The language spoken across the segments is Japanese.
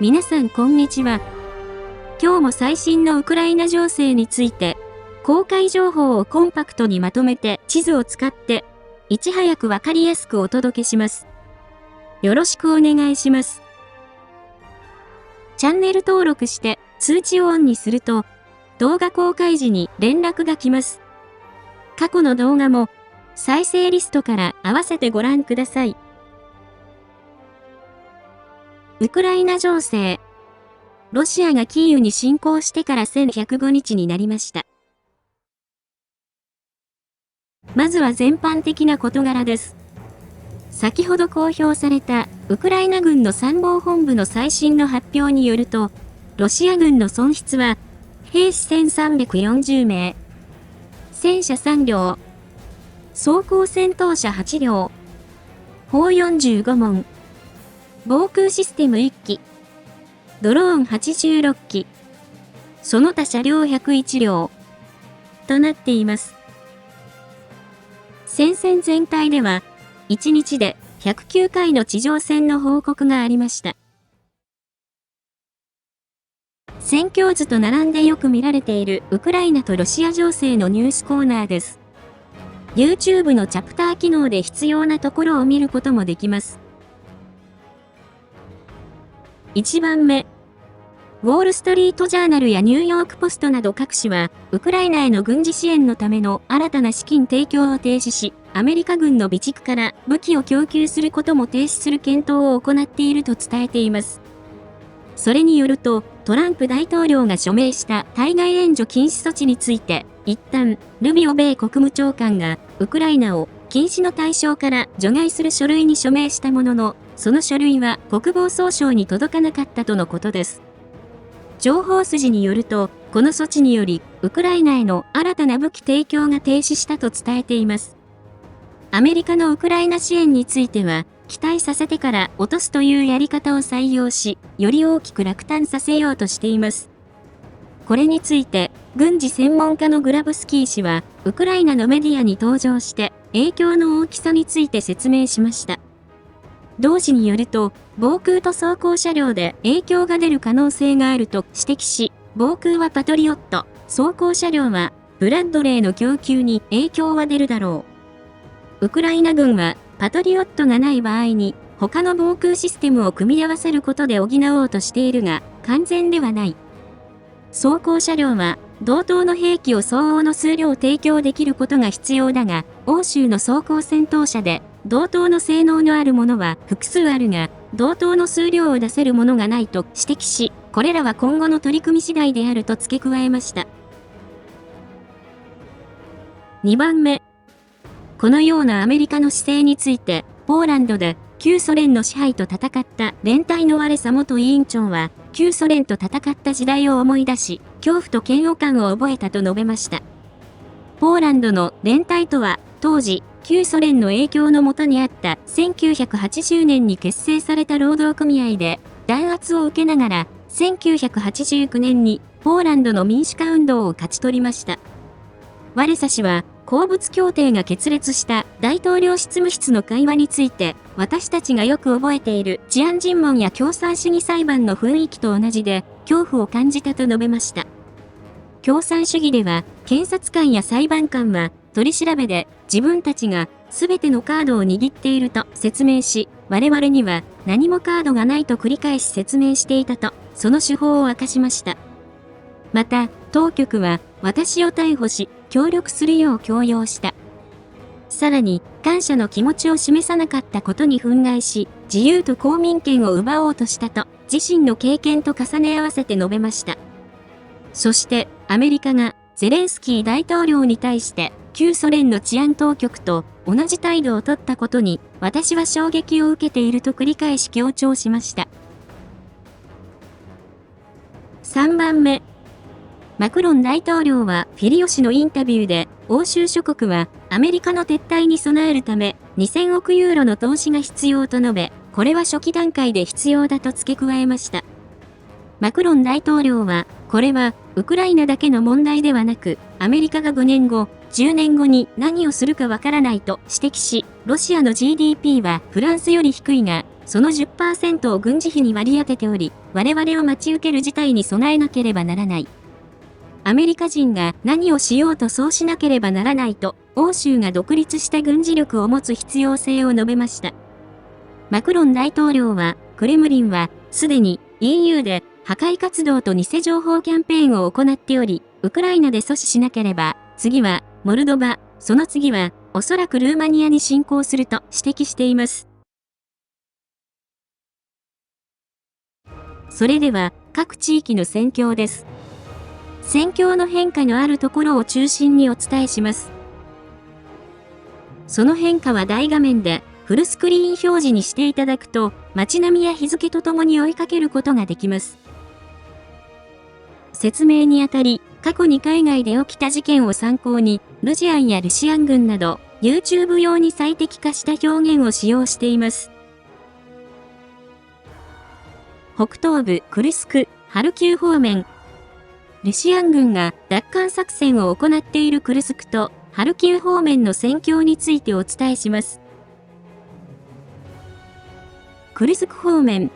皆さんこんにちは。今日も最新のウクライナ情勢について、公開情報をコンパクトにまとめて地図を使って、いち早くわかりやすくお届けします。よろしくお願いします。チャンネル登録して通知をオンにすると、動画公開時に連絡が来ます。過去の動画も再生リストから合わせてご覧ください。ウクライナ情勢。ロシアがキーウに侵攻してから1105日になりました。まずは全般的な事柄です。先ほど公表されたウクライナ軍の参謀本部の最新の発表によると、ロシア軍の損失は兵士1340名、戦車3両、装甲戦闘車8両、砲45門、防空システム1機、ドローン86機、その他車両101両となっています。戦線全体では、1日で109回の地上戦の報告がありました。戦況図と並んでよく見られているウクライナとロシア情勢のニュースコーナーです。YouTube のチャプター機能で必要なところを見ることもできます。1番目。ウォールストリートジャーナルやニューヨークポストなど各紙は、ウクライナへの軍事支援のための新たな資金提供を停止し、アメリカ軍の備蓄から武器を供給することも停止する検討を行っていると伝えています。それによると、トランプ大統領が署名した対外援助禁止措置について、一旦、ルビオ米国務長官が、ウクライナを禁止の対象から除外する書類に署名したものの、その書類は国防総省に届かなかったとのことです。情報筋によると、この措置により、ウクライナへの新たな武器提供が停止したと伝えています。アメリカのウクライナ支援については、期待させてから落とすというやり方を採用し、より大きく落胆させようとしています。これについて、軍事専門家のグラブスキー氏は、ウクライナのメディアに登場して、影響の大きさについて説明しました。同氏によると、防空と装甲車両で影響が出る可能性があると指摘し、防空はパトリオット、装甲車両はブラッドレーの供給に影響は出るだろう。ウクライナ軍はパトリオットがない場合に他の防空システムを組み合わせることで補おうとしているが完全ではない。装甲車両は同等の兵器を相応の数量提供できることが必要だが、欧州の装甲戦闘車で同等の性能のあるものは複数あるが、同等の数量を出せるものがないと指摘し、これらは今後の取り組み次第であると付け加えました。2番目。このようなアメリカの姿勢について、ポーランドで旧ソ連の支配と戦った連隊のワレサ元委員長は、旧ソ連と戦った時代を思い出し、恐怖と嫌悪感を覚えたと述べました。ポーランドの連隊とは、当時、旧ソ連の影響の下にあった1980年に結成された労働組合で弾圧を受けながら1989年にポーランドの民主化運動を勝ち取りました。ワレサ氏は鉱物協定が決裂した大統領執務室の会話について、私たちがよく覚えている治安尋問や共産主義裁判の雰囲気と同じで恐怖を感じたと述べました。共産主義では検察官や裁判官は取り調べで自分たちが全てのカードを握っていると説明し、我々には何もカードがないと繰り返し説明していたと、その手法を明かしました。また、当局は私を逮捕し、協力するよう強要した。さらに、感謝の気持ちを示さなかったことに憤慨し、自由と公民権を奪おうとしたと、自身の経験と重ね合わせて述べました。そして、アメリカがゼレンスキー大統領に対して、旧ソ連の治安当局と同じ態度を取ったことに私は衝撃を受けていると繰り返し強調しました。3番目。マクロン大統領はフィリオ氏のインタビューで欧州諸国はアメリカの撤退に備えるため2000億ユーロの投資が必要と述べ、これは初期段階で必要だと付け加えました。マクロン大統領は、これはウクライナだけの問題ではなく、アメリカが5年後、10年後に何をするかわからないと指摘し、ロシアの GDP はフランスより低いが、その 10% を軍事費に割り当てており、我々を待ち受ける事態に備えなければならない。アメリカ人が何をしようとそうしなければならないと、欧州が独立した軍事力を持つ必要性を述べました。マクロン大統領は、クレムリンは、すでに EU で破壊活動と偽情報キャンペーンを行っており、ウクライナで阻止しなければ、次はモルドバ、その次はおそらくルーマニアに侵攻すると指摘しています。それでは、各地域の戦況です。戦況の変化のあるところを中心にお伝えします。その変化は大画面でフルスクリーン表示にしていただくと、街並みや日付とともに追いかけることができます。説明にあたり、過去に海外で起きた事件を参考に、ルジアンやルシアン軍など、YouTube 用に最適化した表現を使用しています。北東部クルスク、ハルキウ方面。ルシアン軍が奪還作戦を行っているクルスクとハルキウ方面の戦況についてお伝えします。クルスク方面。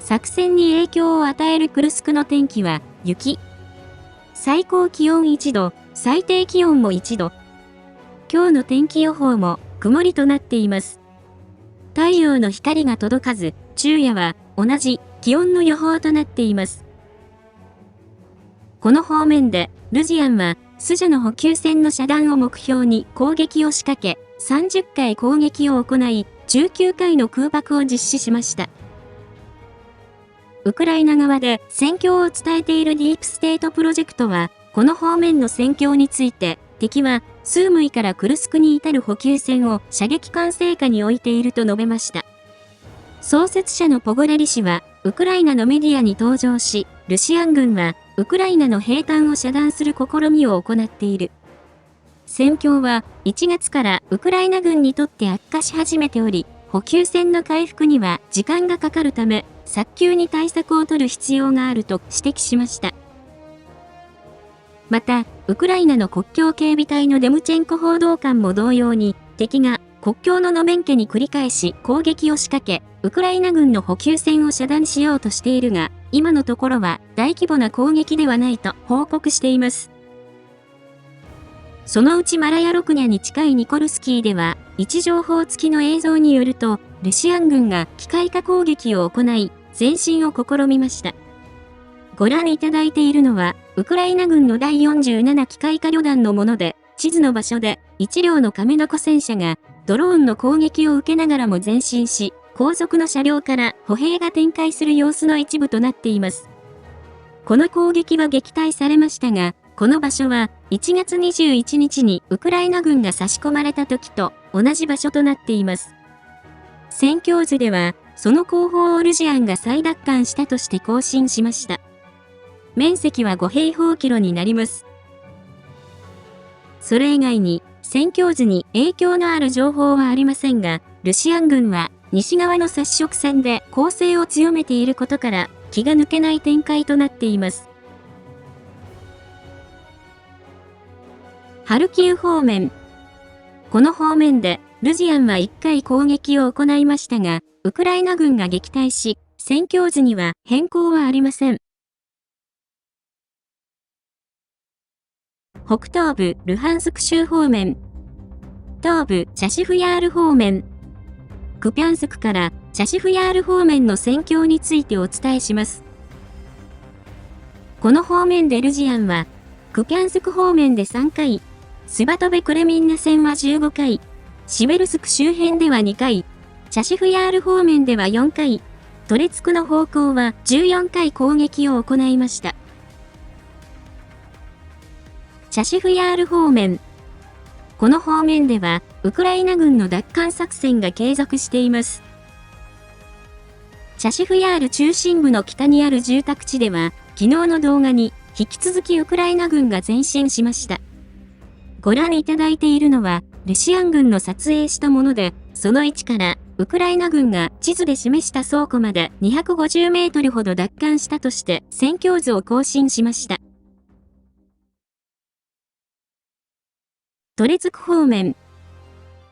作戦に影響を与えるクルスクの天気は雪。最高気温1度、最低気温も1度。今日の天気予報も曇りとなっています。太陽の光が届かず、昼夜は同じ気温の予報となっています。この方面で、ルジアンは、スジャの補給線の遮断を目標に攻撃を仕掛け、30回攻撃を行い、19回の空爆を実施しました。ウクライナ側で戦況を伝えているディープステートプロジェクトは、この方面の戦況について、敵は、スームイからクルスクに至る補給線を射撃管制下に置いていると述べました。創設者のポゴレリ氏は、ウクライナのメディアに登場し、ルシアン軍は、ウクライナの兵站を遮断する試みを行っている。戦況は1月からウクライナ軍にとって悪化し始めており、補給線の回復には時間がかかるため、早急に対策を取る必要があると指摘しました。また、ウクライナの国境警備隊のデムチェンコ報道官も同様に、敵が国境のノベンケに繰り返し攻撃を仕掛け、ウクライナ軍の補給線を遮断しようとしているが、今のところは大規模な攻撃ではないと報告しています。そのうちマラヤロクニャに近いニコルスキーでは、位置情報付きの映像によると、ルシアン軍が機械化攻撃を行い、前進を試みました。ご覧いただいているのは、ウクライナ軍の第47機械化旅団のもので、地図の場所で1両のカメノコ戦車がドローンの攻撃を受けながらも前進し、後続の車両から歩兵が展開する様子の一部となっています。この攻撃は撃退されましたが、この場所は1月21日にウクライナ軍が差し込まれた時と同じ場所となっています。戦況図では、その後方をルジアンが再奪還したとして更新しました。面積は5平方キロになります。それ以外に、戦況図に影響のある情報はありませんが、ルシアン軍は西側の接触線で攻勢を強めていることから、気が抜けない展開となっています。ハルキウ方面。この方面で、ルジアンは1回攻撃を行いましたが、ウクライナ軍が撃退し、戦況図には変更はありません。北東部ルハンスク州方面。東部チャシフヤール方面。クピャンスクからチャシフヤール方面の戦況についてお伝えします。この方面でルジアンは、クピャンスク方面で3回、スバトベクレミンナ戦は15回、シベルスク周辺では2回、チャシフヤール方面では4回、トレツクの方向は14回攻撃を行いました。チャシフヤール方面。この方面では、ウクライナ軍の奪還作戦が継続しています。チャシフヤール中心部の北にある住宅地では、昨日の動画に、引き続きウクライナ軍が前進しました。ご覧いただいているのは、ルシアン軍の撮影したもので、その位置から、ウクライナ軍が地図で示した倉庫まで250メートルほど奪還したとして、戦況図を更新しました。トレツク方面。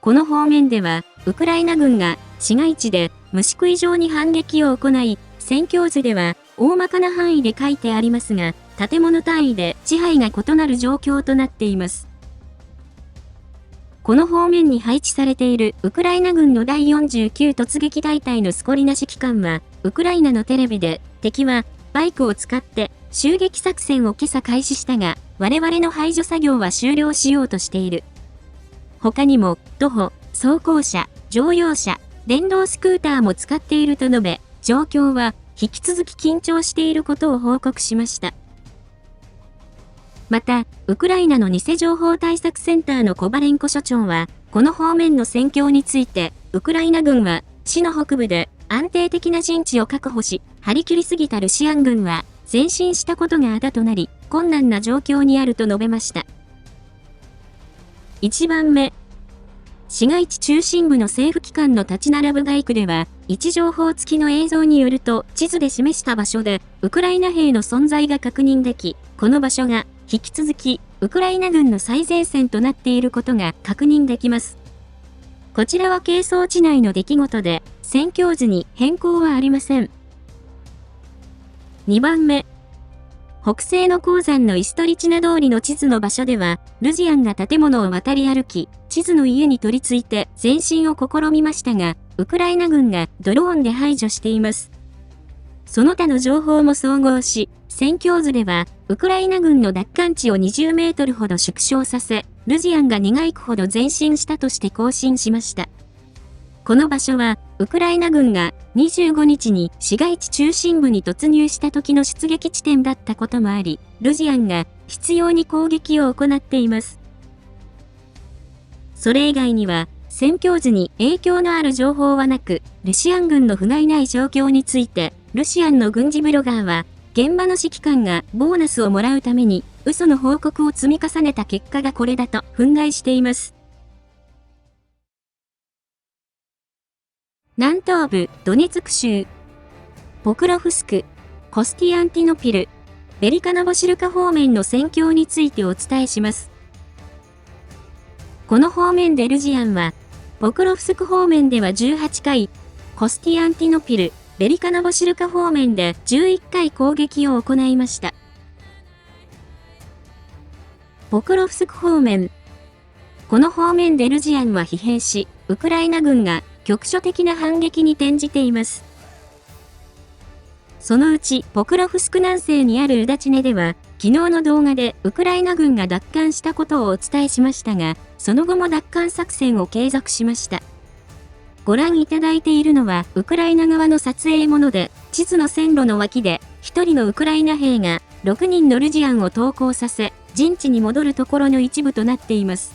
この方面では、ウクライナ軍が市街地で虫食い状に反撃を行い、戦況図では大まかな範囲で書いてありますが、建物単位で支配が異なる状況となっています。この方面に配置されているウクライナ軍の第49突撃大隊のスコリナ指揮官は、ウクライナのテレビで、敵はバイクを使って襲撃作戦を今朝開始したが、我々の排除作業は終了しようとしている。他にも、徒歩、装甲車、乗用車、電動スクーターも使っていると述べ、状況は引き続き緊張していることを報告しました。また、ウクライナの偽情報対策センターのコバレンコ所長は、この方面の戦況について、ウクライナ軍は、市の北部で安定的な陣地を確保し、張り切りすぎたロシア軍は、前進したことがあだとなり、困難な状況にあると述べました。1番目。市街地中心部の政府機関の立ち並ぶ街区では、位置情報付きの映像によると、地図で示した場所で、ウクライナ兵の存在が確認でき、この場所が、引き続き、ウクライナ軍の最前線となっていることが確認できます。こちらは係争地内の出来事で、戦況図に変更はありません。2番目。北西の鉱山のイストリチナ通りの地図の場所では、ルジアンが建物を渡り歩き、地図の家に取り付いて前進を試みましたが、ウクライナ軍がドローンで排除しています。その他の情報も総合し、戦況図では、ウクライナ軍の奪還地を20メートルほど縮小させ、ルジアンが2街区ほど前進したとして更新しました。この場所は、ウクライナ軍が25日に市街地中心部に突入した時の出撃地点だったこともあり、ルジアンが執拗に攻撃を行っています。それ以外には、戦況図に影響のある情報はなく、ロシアン軍の不甲斐ない状況について、ロシアンの軍事ブロガーは、現場の指揮官がボーナスをもらうために嘘の報告を積み重ねた結果がこれだと憤慨しています。南東部ドネツク州、ポクロフスク、コスティアンティノピル、ベリカノボシルカ方面の戦況についてお伝えします。この方面でルジアンは、ポクロフスク方面では18回、コスティアンティノピル、ベリカノボシルカ方面で11回攻撃を行いました。ポクロフスク方面。この方面でルジアンは疲弊し、ウクライナ軍が局所的な反撃に転じています。そのうち、ポクロフスク南西にあるウダチネでは、昨日の動画でウクライナ軍が奪還したことをお伝えしましたが、その後も奪還作戦を継続しました。ご覧いただいているのはウクライナ側の撮影もので、地図の線路の脇で1人のウクライナ兵が6人のルジアンを投降させ、陣地に戻るところの一部となっています。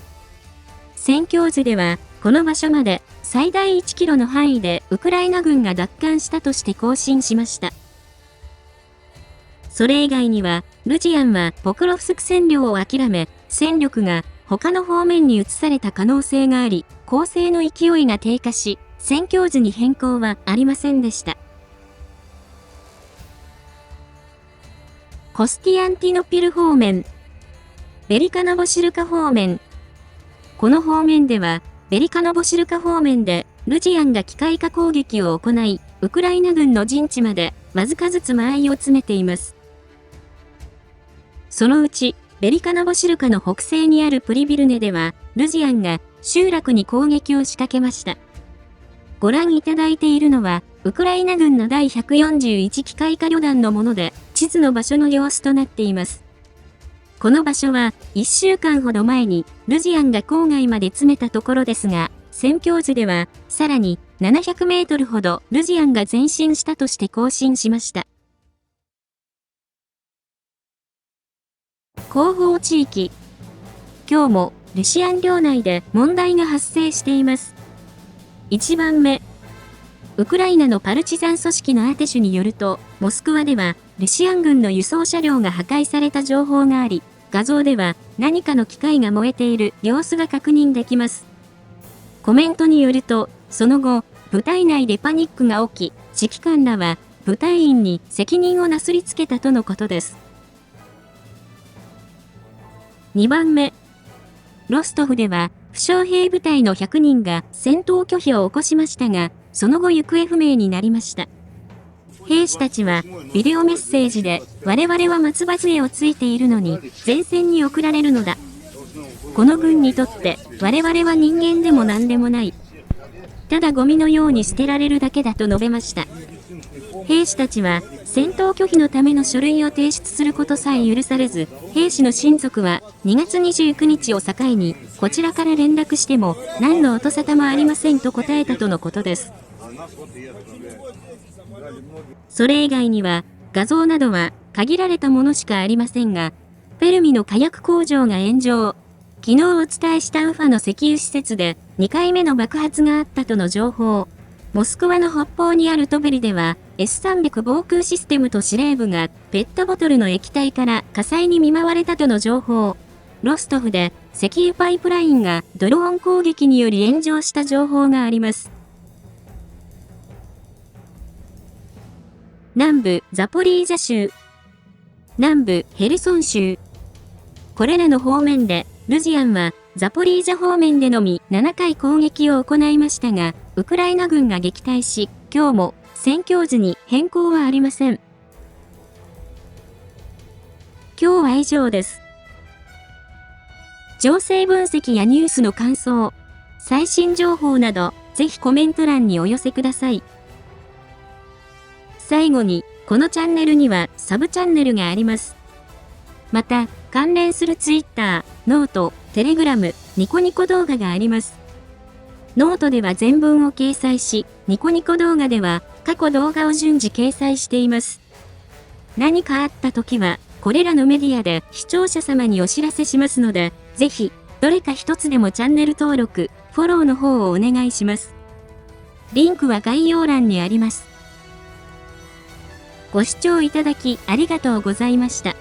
戦況図では、この場所まで最大1キロの範囲でウクライナ軍が奪還したとして更新しました。それ以外には、ルジアンはポクロフスク占領を諦め、戦力が他の方面に移された可能性があり、攻勢の勢いが低下し、戦況図に変更はありませんでした。コスティアンティノピル方面、ベリカノボシルカ方面。この方面では、ベリカノボシルカ方面で、ルジアンが機械化攻撃を行い、ウクライナ軍の陣地までわずかずつ間合いを詰めています。そのうち、ベリカノボシルカの北西にあるプリビルネでは、ルジアンが集落に攻撃を仕掛けました。ご覧いただいているのは、ウクライナ軍の第141機械化旅団のもので、地図の場所の様子となっています。この場所は、1週間ほど前に、ルジアンが郊外まで詰めたところですが、戦況図では、さらに700メートルほどルジアンが前進したとして更新しました。後方地域。今日もロシアン領内で問題が発生しています。1番目。ウクライナのパルチザン組織のアテシュによると、モスクワではロシアン軍の輸送車両が破壊された情報があり、画像では何かの機械が燃えている様子が確認できます。コメントによると、その後、部隊内でパニックが起き、指揮官らは部隊員に責任をなすりつけたとのことです。2番目。ロストフでは、負傷兵部隊の100人が戦闘拒否を起こしましたが、その後行方不明になりました。兵士たちは、ビデオメッセージで、我々は松葉杖をついているのに、前線に送られるのだ。この軍にとって、我々は人間でも何でもない。ただゴミのように捨てられるだけだと述べました。兵士たちは、戦闘拒否のための書類を提出することさえ許されず、兵士の親族は2月29日を境に、こちらから連絡しても、何の音沙汰もありませんと答えたとのことです。それ以外には、画像などは限られたものしかありませんが、ペルミの火薬工場が炎上。昨日お伝えしたウファの石油施設で2回目の爆発があったとの情報。モスクワの北方にあるトベリでは S300 防空システムと司令部がペットボトルの液体から火災に見舞われたとの情報。ロストフで石油パイプラインがドローン攻撃により炎上した情報があります。南部ザポリージャ州、南部ヘルソン州。これらの方面でルジアンはザポリージャ方面でのみ7回攻撃を行いましたが、ウクライナ軍が撃退し、今日も戦況図に変更はありません。今日は以上です。情勢分析やニュースの感想、最新情報など、ぜひコメント欄にお寄せください。最後に、このチャンネルにはサブチャンネルがあります。また、関連するツイッター、ノート、テレグラム、ニコニコ動画があります。ノートでは全文を掲載し、ニコニコ動画では過去動画を順次掲載しています。何かあった時は、これらのメディアで視聴者様にお知らせしますので、ぜひ、どれか一つでもチャンネル登録、フォローの方をお願いします。リンクは概要欄にあります。ご視聴いただきありがとうございました。